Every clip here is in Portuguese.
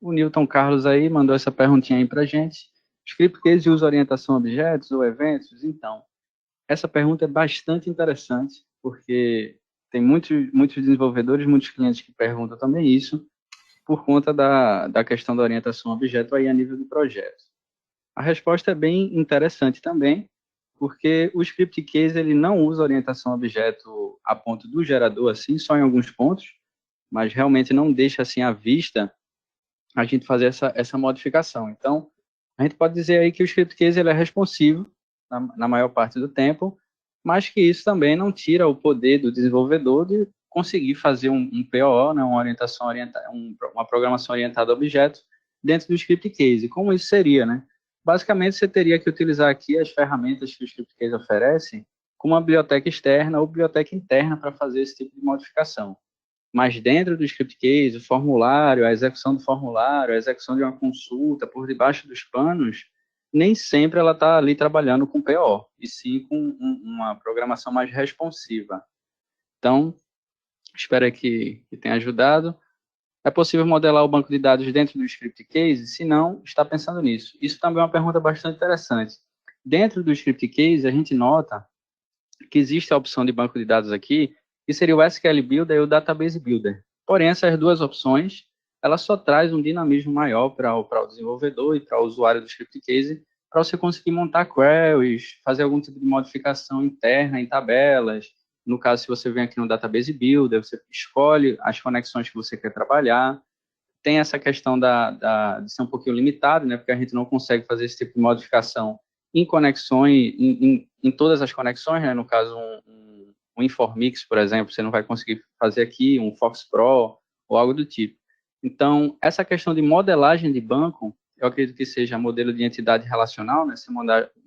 O Newton Carlos aí mandou essa perguntinha aí para a gente. Script case usa orientação a objetos ou eventos? Então, essa pergunta é bastante interessante, porque tem muitos desenvolvedores, muitos clientes que perguntam também isso, por conta da questão da orientação a objeto aí a nível do projeto. A resposta é bem interessante também, porque o script case ele não usa orientação a objeto a ponto do gerador, assim, só em alguns pontos, mas realmente não deixa assim à vista a gente fazer essa modificação. Então, a gente pode dizer aí que o script case ele é responsivo na maior parte do tempo, mas que isso também não tira o poder do desenvolvedor de conseguir fazer um POO, né, uma programação orientada a objetos dentro do script case. Como isso seria, né? Basicamente, você teria que utilizar aqui as ferramentas que o script case oferece, como uma biblioteca externa ou biblioteca interna para fazer esse tipo de modificação. Mas dentro do script case, o formulário, a execução do formulário, a execução de uma consulta por debaixo dos panos, nem sempre ela está ali trabalhando com PO, e sim com uma programação mais responsiva. Então, espero que tenha ajudado. É possível modelar o banco de dados dentro do script case? Se não, está pensando nisso. Isso também é uma pergunta bastante interessante. Dentro do script case, a gente nota que existe a opção de banco de dados aqui, que seria o SQL Builder e o Database Builder. Porém, essas duas opções, ela só traz um dinamismo maior para o desenvolvedor e para o usuário do script case, para você conseguir montar queries, fazer algum tipo de modificação interna em tabelas. No caso, se você vem aqui no Database Builder, você escolhe as conexões que você quer trabalhar. Tem essa questão de ser um pouquinho limitado, né, porque a gente não consegue fazer esse tipo de modificação em conexões, em todas as conexões, né, no caso um Informix, por exemplo, você não vai conseguir fazer aqui, um Fox Pro ou algo do tipo. Então, essa questão de modelagem de banco, eu acredito que seja modelo de entidade relacional, né, você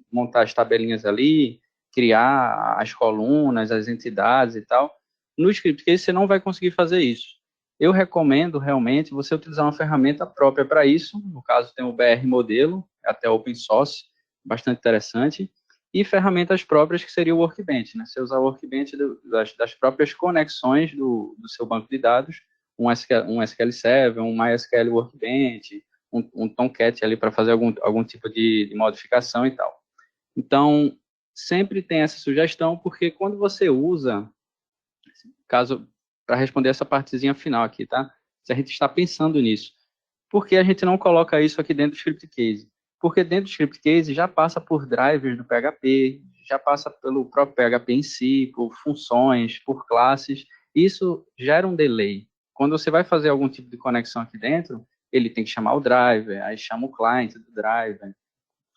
montar as tabelinhas ali, criar as colunas, as entidades e tal. No script case você não vai conseguir fazer isso. Eu recomendo realmente você utilizar uma ferramenta própria para isso. No caso, tem o BR Modelo, até open source, bastante interessante, e ferramentas próprias que seria o Workbench, né? Você usar o Workbench das próprias conexões do seu banco de dados, um SQL Server, um MySQL Workbench, um Tomcat ali para fazer algum tipo de modificação e tal. Então, sempre tem essa sugestão, porque quando você usa, caso para responder essa partezinha final aqui, tá? Se a gente está pensando nisso, por que a gente não coloca isso aqui dentro do script case? Porque dentro do script case já passa por drivers do PHP, já passa pelo próprio PHP em si, por funções, por classes. Isso gera um delay. Quando você vai fazer algum tipo de conexão aqui dentro, ele tem que chamar o driver, aí chama o client do driver,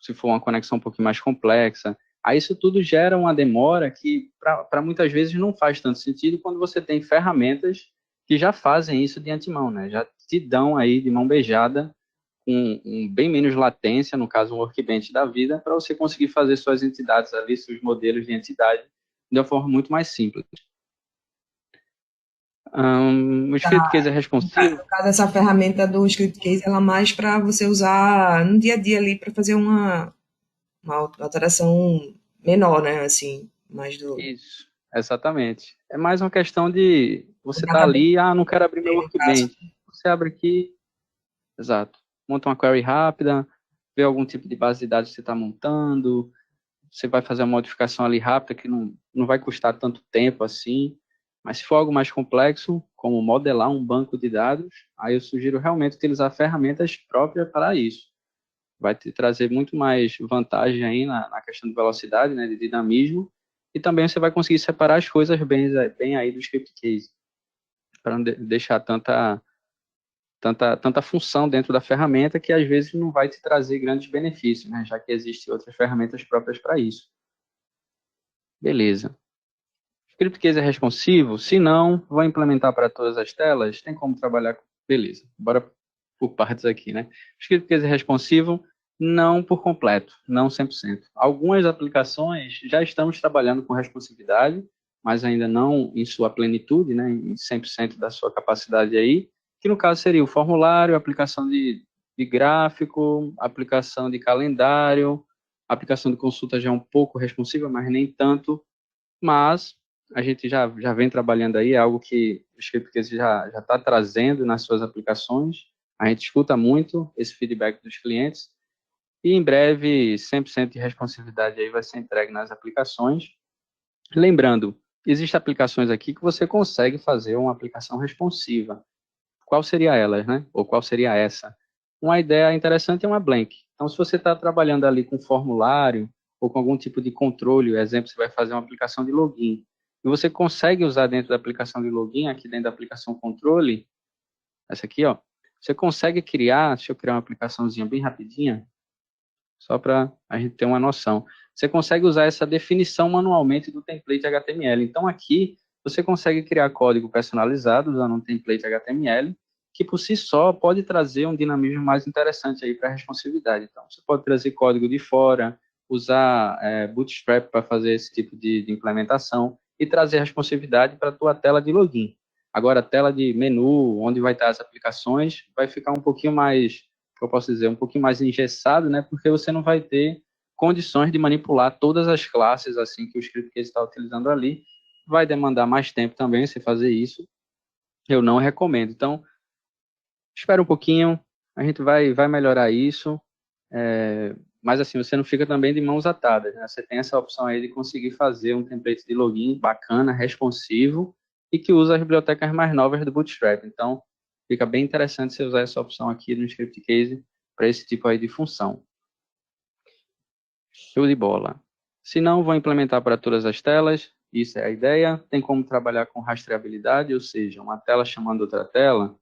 se for uma conexão um pouquinho mais complexa. Aí isso tudo gera uma demora que, para muitas vezes, não faz tanto sentido quando você tem ferramentas que já fazem isso de antemão, né? Já te dão aí de mão beijada, com bem menos latência, no caso um workbench da vida, para você conseguir fazer suas entidades ali, seus modelos de entidade, de uma forma muito mais simples. O script case é responsivo? No caso, essa ferramenta do script case, ela é mais para você usar no dia a dia ali para fazer uma alteração menor, né? Assim, mais do Isso, exatamente. É mais uma questão de o você tá database, ali, não quero abrir meu no caso. workbench. Você abre aqui, exato. Monta uma query rápida, vê algum tipo de base de dados que você está montando, você vai fazer uma modificação ali rápida que não vai custar tanto tempo assim. Mas se for algo mais complexo, como modelar um banco de dados, aí eu sugiro realmente utilizar ferramentas próprias para isso. Vai te trazer muito mais vantagem aí na questão de velocidade, né, de dinamismo, e também você vai conseguir separar as coisas bem aí do script case, para não deixar tanta função dentro da ferramenta que às vezes não vai te trazer grandes benefícios, né? Já que existem outras ferramentas próprias para isso. Beleza. O script case é responsivo? Se não, vou implementar para todas as telas? Tem como trabalhar? Beleza. Bora por partes aqui, né? O script case é responsivo? Não por completo, não 100%. Algumas aplicações já estamos trabalhando com responsividade, mas ainda não em sua plenitude, né, em 100% da sua capacidade aí, que no caso seria o formulário, aplicação de gráfico, aplicação de calendário, aplicação de consulta já é um pouco responsiva, mas nem tanto, mas a gente já vem trabalhando aí, é algo que o Scriptcase já está trazendo nas suas aplicações, A gente escuta muito esse feedback dos clientes e em breve 100% de responsividade aí vai ser entregue nas aplicações. Lembrando, existem aplicações aqui que você consegue fazer uma aplicação responsiva. Qual seria ela, né? Ou qual seria essa? Uma ideia interessante é uma blank. Então, se você está trabalhando ali com formulário ou com algum tipo de controle, por exemplo, você vai fazer uma aplicação de login, e você consegue usar dentro da aplicação de login, aqui dentro da aplicação controle, essa aqui, ó, você consegue criar, deixa eu criar uma aplicaçãozinha bem rapidinha, só para a gente ter uma noção. Você consegue usar essa definição manualmente do template HTML. Então, aqui, você consegue criar código personalizado usando um template HTML, que por si só pode trazer um dinamismo mais interessante aí para a responsividade. Então, você pode trazer código de fora, usar Bootstrap para fazer esse tipo de implementação e trazer responsividade para a tua tela de login. Agora, a tela de menu, onde vai estar as aplicações, vai ficar um pouquinho mais, que eu posso dizer, um pouquinho mais engessado, né? Porque você não vai ter condições de manipular todas as classes assim que o script que ele está utilizando ali. Vai demandar mais tempo também você fazer isso. Eu não recomendo. Então, espera um pouquinho, a gente vai melhorar isso. Mas assim, você não fica também de mãos atadas, né? Você tem essa opção aí de conseguir fazer um template de login bacana, responsivo e que usa as bibliotecas mais novas do Bootstrap. Então, fica bem interessante você usar essa opção aqui no Script Case para esse tipo aí de função. Show de bola. Se não, vou implementar para todas as telas. Isso é a ideia. Tem como trabalhar com rastreabilidade, ou seja, uma tela chamando outra tela.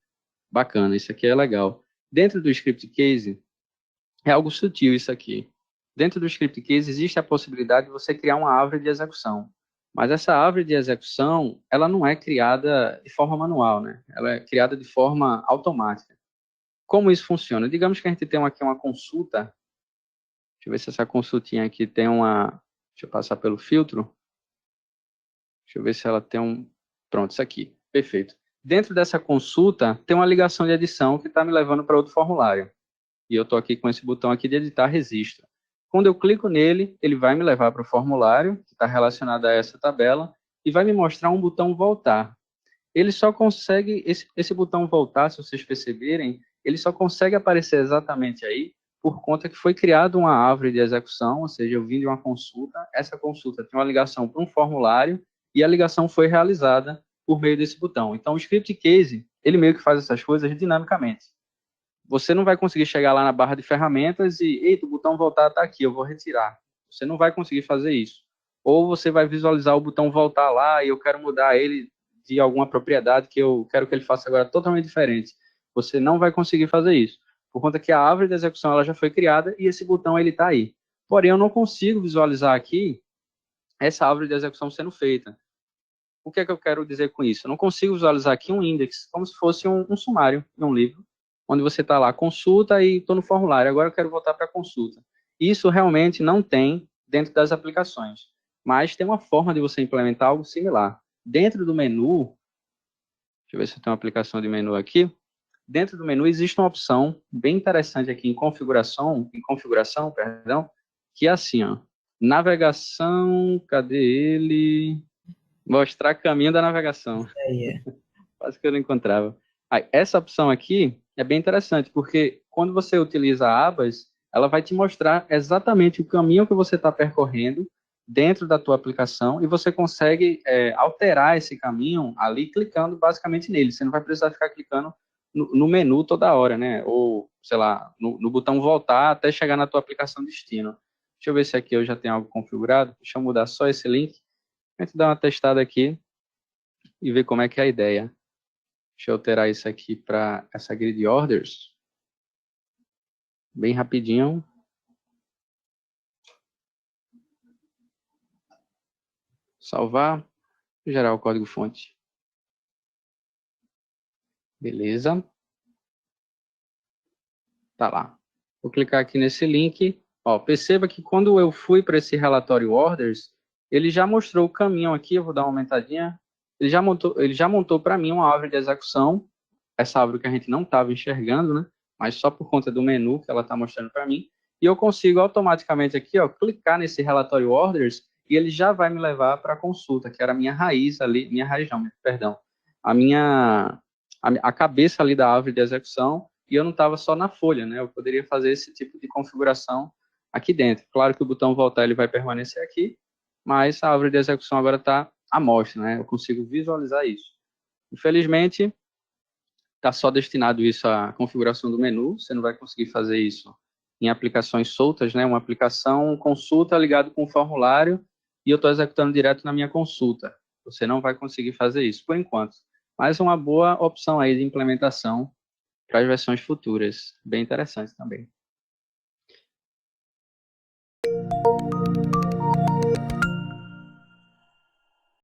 Bacana, isso aqui é legal. Dentro do Script Case, é algo sutil isso aqui. Dentro do Script Case existe a possibilidade de você criar uma árvore de execução. Mas essa árvore de execução, ela não é criada de forma manual, né? Ela é criada de forma automática. Como isso funciona? Digamos que a gente tem aqui uma consulta. Deixa eu ver se essa consultinha aqui tem uma... Deixa eu passar pelo filtro. Deixa eu ver se ela tem um... Pronto, isso aqui. Perfeito. Dentro dessa consulta, tem uma ligação de edição que está me levando para outro formulário. E eu estou aqui com esse botão aqui de editar registro. Quando eu clico nele, ele vai me levar para o formulário, que está relacionado a essa tabela, e vai me mostrar um botão voltar. Ele só consegue, esse botão voltar, se vocês perceberem, ele só consegue aparecer exatamente aí por conta que foi criada uma árvore de execução, ou seja, eu vim de uma consulta, essa consulta tem uma ligação para um formulário e a ligação foi realizada por meio desse botão. Então, o script case, ele meio que faz essas coisas dinamicamente. Você não vai conseguir chegar lá na barra de ferramentas e, eita, o botão voltar está aqui, eu vou retirar. Você não vai conseguir fazer isso. Ou você vai visualizar o botão voltar lá e eu quero mudar ele de alguma propriedade que eu quero que ele faça agora totalmente diferente. Você não vai conseguir fazer isso, por conta que a árvore de execução ela já foi criada e esse botão ele está aí. Porém, eu não consigo visualizar aqui essa árvore de execução sendo feita. O que é que eu quero dizer com isso? Eu não consigo visualizar aqui um index, como se fosse um sumário de um livro, onde você está lá, consulta e estou no formulário, agora eu quero voltar para a consulta. Isso realmente não tem dentro das aplicações, mas tem uma forma de você implementar algo similar. Dentro do menu, deixa eu ver se eu tenho uma aplicação de menu aqui, dentro do menu existe uma opção bem interessante aqui em configuração, perdão, que é assim, ó, navegação, cadê ele? Mostrar caminho da navegação. Aí, Quase que eu não encontrava. Aí, essa opção aqui é bem interessante, porque quando você utiliza abas, ela vai te mostrar exatamente o caminho que você está percorrendo dentro da tua aplicação e você consegue alterar esse caminho ali clicando basicamente nele. Você não vai precisar ficar clicando no menu toda hora, né? Ou, sei lá, no botão voltar até chegar na tua aplicação destino. Deixa eu ver se aqui eu já tenho algo configurado. Deixa eu mudar só esse link. A gente dá uma testada aqui e ver como é que é a ideia. Deixa eu alterar isso aqui para essa grid orders. Bem rapidinho. Salvar. Gerar o código fonte. Beleza. Tá lá. Vou clicar aqui nesse link. Ó, perceba que quando eu fui para esse relatório orders, ele já mostrou o caminho aqui. Eu vou dar uma aumentadinha. Ele já montou para mim uma árvore de execução. Essa árvore que a gente não estava enxergando, né? Mas só por conta do menu que ela está mostrando para mim. E eu consigo automaticamente aqui, ó, clicar nesse relatório orders e ele já vai me levar para a consulta, que era a minha raiz ali, minha raiz não, perdão, a minha a cabeça ali da árvore de execução, e eu não estava só na folha, né? Eu poderia fazer esse tipo de configuração aqui dentro. Claro que o botão voltar ele vai permanecer aqui, mas a árvore de execução agora está à mostra, né? Eu consigo visualizar isso. Infelizmente, está só destinado isso à configuração do menu, você não vai conseguir fazer isso em aplicações soltas, né? Uma aplicação consulta ligado com o formulário e eu estou executando direto na minha consulta. Você não vai conseguir fazer isso por enquanto. Mas uma boa opção aí de implementação para as versões futuras. Bem interessante também.